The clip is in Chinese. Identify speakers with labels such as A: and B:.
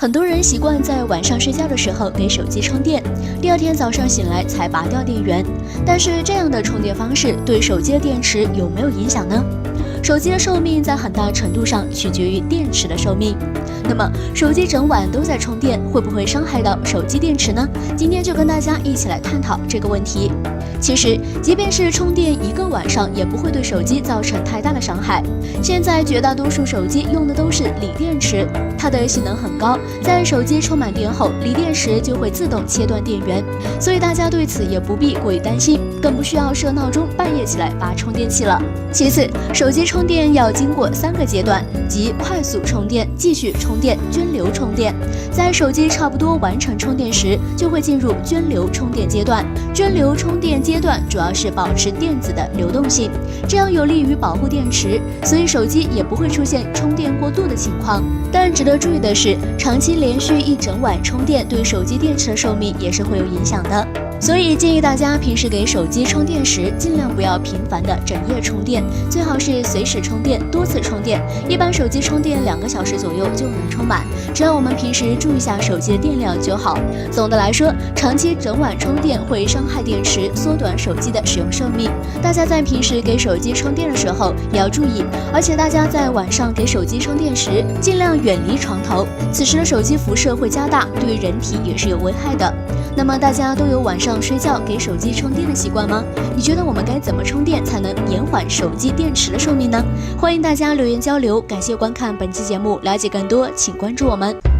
A: 很多人习惯在晚上睡觉的时候给手机充电，第二天早上醒来才拔掉电源。但是这样的充电方式对手机的电池有没有影响呢？手机的寿命在很大程度上取决于电池的寿命。那么手机整晚都在充电，会不会伤害到手机电池呢？今天就跟大家一起来探讨这个问题。其实，即便是充电一个晚上，也不会对手机造成太大的伤害。现在绝大多数手机用的都是锂电池，它的性能很高，在手机充满电后，锂电池就会自动切断电源，所以大家对此也不必过于担心，更不需要设闹钟半夜起来拔充电器了。其次，手机充电要经过3个阶段，即快速充电、继续充电、涓流充电。在手机差不多完成充电时，就会进入涓流充电阶段。涓流充电阶段主要是保持电子的流动性，这样有利于保护电池，所以手机也不会出现充电过度的情况。但值得注意的是，长期连续一整晚充电对手机电池的寿命也是会有影响的。所以建议大家平时给手机充电时，尽量不要频繁的整夜充电，最好是随时充电，多次充电。一般手机充电2个小时左右就能充满，只要我们平时注意下手机的电量就好。总的来说，长期整晚充电会伤害电池，缩短手机的使用寿命。大家在平时给手机充电的时候也要注意，而且大家在晚上给手机充电时，尽量远离床头，此时的手机辐射会加大，对人体也是有危害的。那么大家都有晚上睡觉给手机充电的习惯吗？你觉得我们该怎么充电才能延缓手机电池的寿命呢？欢迎大家留言交流，感谢观看本期节目，了解更多请关注我们。